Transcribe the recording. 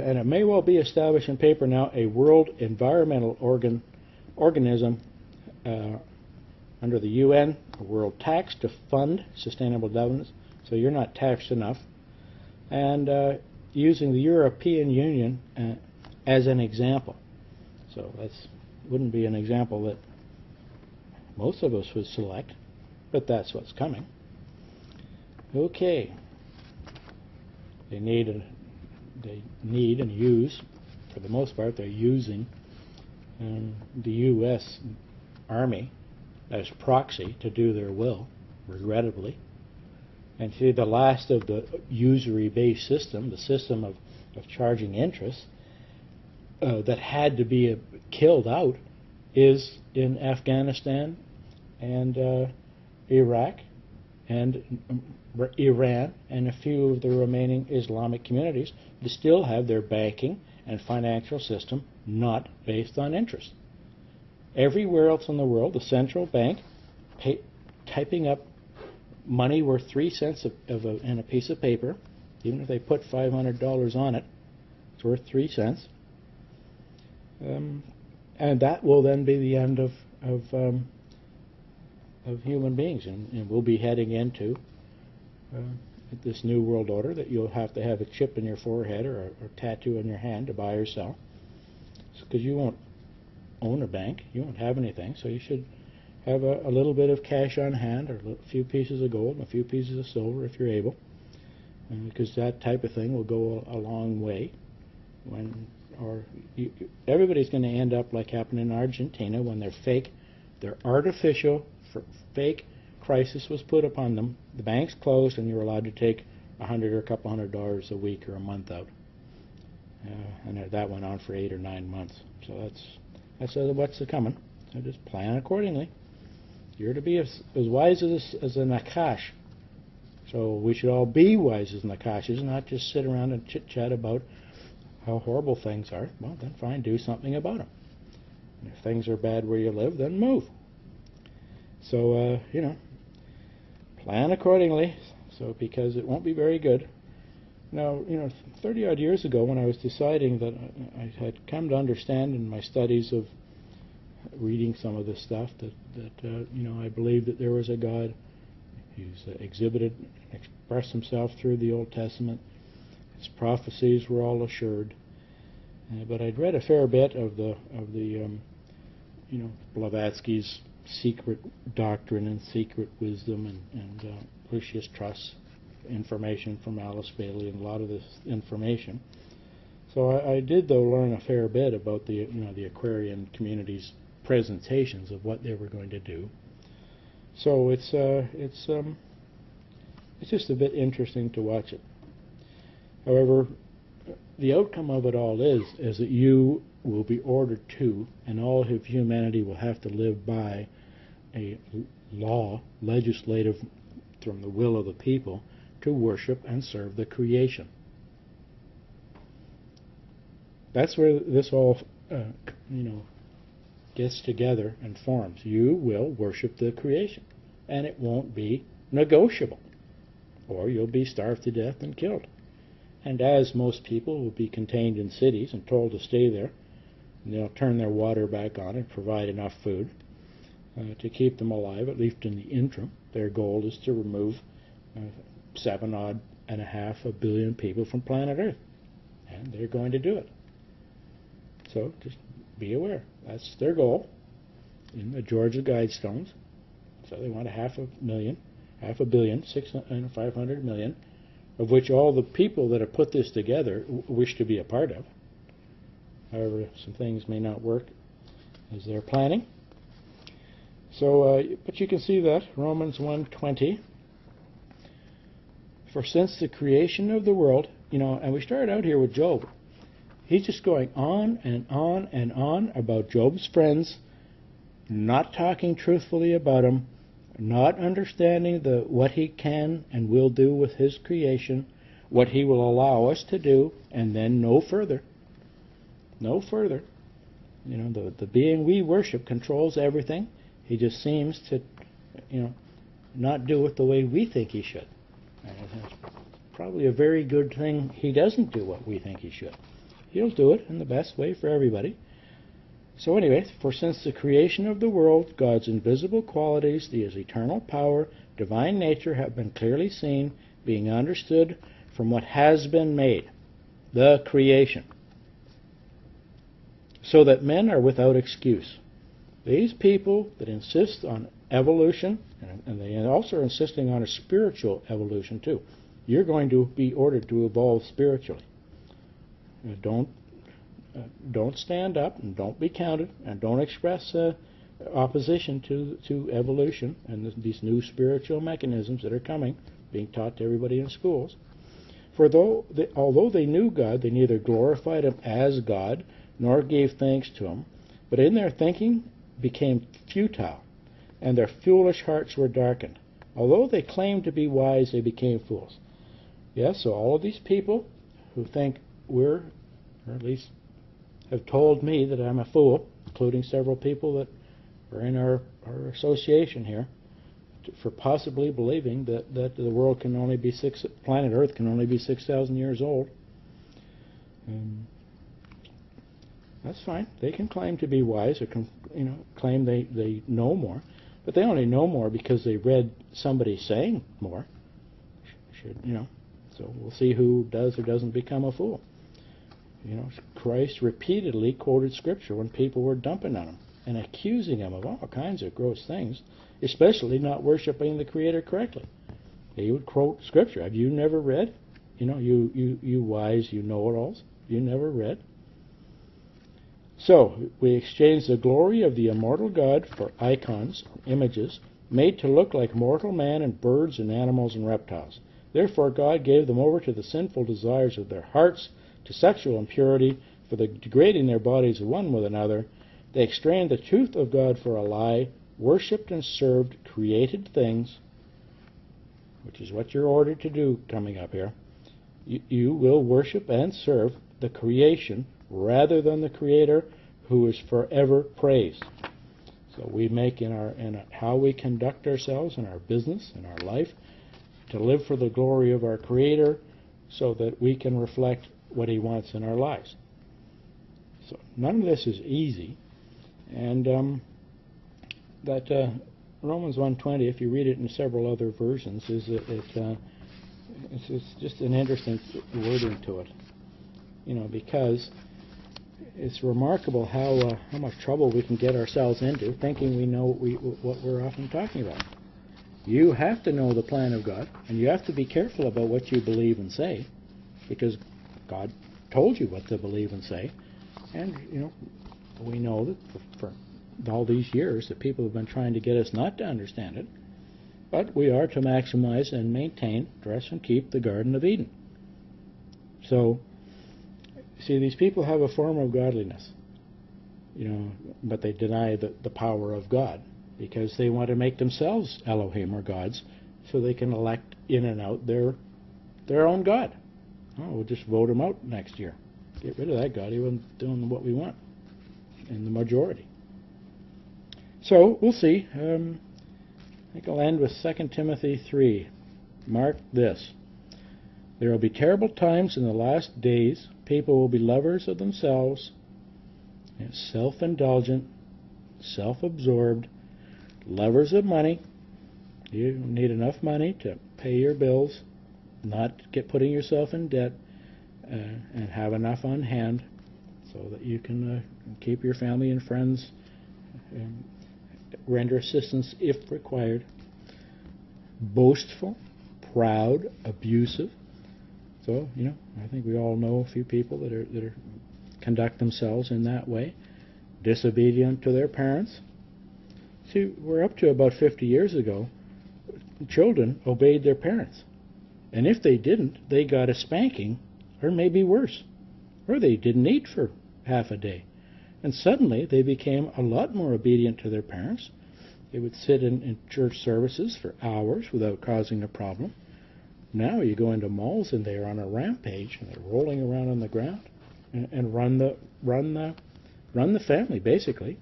and it may well be established in paper now, a world environmental organism under the UN, a world tax to fund sustainable development, so you're not taxed enough, and using the European Union as an example. So that wouldn't be an example that most of us would select, but that's what's coming. Okay. They need and use, for the most part, they're using the U.S. Army as proxy to do their will, regrettably. And see, the last of the usury-based system, the system of charging interest, that had to be killed out, is in Afghanistan and Iraq and Iran and a few of the remaining Islamic communities that still have their banking and financial system not based on interest. Everywhere else in the world, the central bank typing up money worth 3 cents in a piece of paper, even if they put $500 on it, it's worth 3 cents. And that will then be the end of human beings, and we'll be heading into this new world order that you'll have to have a chip in your forehead or a tattoo in your hand to buy or sell, because you won't own a bank, you won't have anything, so you should have a little bit of cash on hand, or a few pieces of gold and a few pieces of silver if you're able, because that type of thing will go a long way. Everybody's going to end up like happened in Argentina when their artificial fake crisis was put upon them. The banks closed, and you were allowed to take $100 or a couple $100 a week or a month out, and that went on for 8 or 9 months. So that's what's coming. So just plan accordingly. You're to be as wise as a Nakash. So we should all be wise as Nakashas, not just sit around and chit-chat about how horrible things are. Well, then fine, do something about them. And if things are bad where you live, then move. So, plan accordingly, so because it won't be very good. Now, 30-odd years ago, when I was deciding that I had come to understand in my studies of reading some of this stuff that I believed that there was a God who's exhibited, expressed himself through the Old Testament. His prophecies were all assured. But I'd read a fair bit of the Blavatsky's secret doctrine and secret wisdom and Lucius Truss information from Alice Bailey and a lot of this information. So I did, though, learn a fair bit about the Aquarian community's presentations of what they were going to do. So it's just a bit interesting to watch it. However, the outcome of it all is that you will be ordered to, and all of humanity will have to live by a law, legislative from the will of the people, to worship and serve the creation. That's where this all, gets together and forms. You will worship the creation, and it won't be negotiable, or you'll be starved to death and killed. And as most people will be contained in cities and told to stay there, and they'll turn their water back on and provide enough food to keep them alive, at least in the interim. Their goal is to remove 7.5 billion people from planet Earth, and they're going to do it. So just be aware. That's their goal in the Georgia Guidestones. So they want 500 million, 500 million, of which all the people that have put this together wish to be a part of. However, some things may not work as they're planning. So, but you can see that, Romans 1:20. For since the creation of the world, and we started out here with Job. He's just going on and on and on about Job's friends, not talking truthfully about them, not understanding what he can and will do with his creation, what he will allow us to do, and then no further. No further. The being we worship controls everything. He just seems to, not do it the way we think he should. And it's probably a very good thing he doesn't do what we think he should. He'll do it in the best way for everybody. So anyway, for since the creation of the world, God's invisible qualities, His eternal power, divine nature, have been clearly seen, being understood from what has been made, the creation, so that men are without excuse. These people that insist on evolution, and they also are insisting on a spiritual evolution too. You're going to be ordered to evolve spiritually. Don't stand up and don't be counted and don't express opposition to evolution and these new spiritual mechanisms that are coming, being taught to everybody in schools. For although they knew God, they neither glorified Him as God nor gave thanks to Him, but in their thinking became futile, and their foolish hearts were darkened. Although they claimed to be wise, they became fools. Yes, so all of these people who think or at least have told me that I'm a fool, including several people that are in our association here, for possibly believing that the world can only be planet Earth can only be 6,000 years old. That's fine. They can claim to be wise, or claim they know more, but they only know more because they read somebody saying more. So we'll see who does or doesn't become a fool. Christ repeatedly quoted Scripture when people were dumping on Him and accusing Him of all kinds of gross things, especially not worshiping the Creator correctly. He would quote Scripture. Have you never read? You wise, you know-it-alls. You never read? So, we exchange the glory of the immortal God for icons, images, made to look like mortal man and birds and animals and reptiles. Therefore God gave them over to the sinful desires of their hearts, to sexual impurity, for the degrading their bodies one with another. They exchanged the truth of God for a lie, worshipped and served created things, which is what you're ordered to do coming up here. You will worship and serve the creation rather than the Creator, who is forever praised. So we make in how we conduct ourselves in our business, in our life, to live for the glory of our Creator, so that we can reflect what He wants in our lives. So none of this is easy, and Romans 1:20, if you read it in several other versions, it's just an interesting wording to it, because it's remarkable how much trouble we can get ourselves into thinking we know what we're often talking about. You have to know the plan of God, and you have to be careful about what you believe and say, because God told you what to believe and say. And, we know that for all these years that people have been trying to get us not to understand it, but we are to maximize and maintain, dress and keep the Garden of Eden. So, see, these people have a form of godliness, but they deny the power of God, because they want to make themselves Elohim, or gods, so they can elect in and out their own God. Oh, we'll just vote him out next year. Get rid of that God. He wasn't doing what we want in the majority. So, we'll see. I think I'll end with 2 Timothy 3. Mark this. There will be terrible times in the last days. People will be lovers of themselves, self-indulgent, self-absorbed, lovers of money. You need enough money to pay your bills, not putting yourself in debt, and have enough on hand so that you can keep your family and friends, and render assistance if required. Boastful, proud, abusive. So, I think we all know a few people that conduct themselves in that way. Disobedient to their parents. See, we're up to about 50 years ago, children obeyed their parents. And if they didn't, they got a spanking, or maybe worse. Or they didn't eat for half a day. And suddenly they became a lot more obedient to their parents. They would sit in church services for hours without causing a problem. Now you go into malls and they're on a rampage, and they're rolling around on the ground and run the family, basically.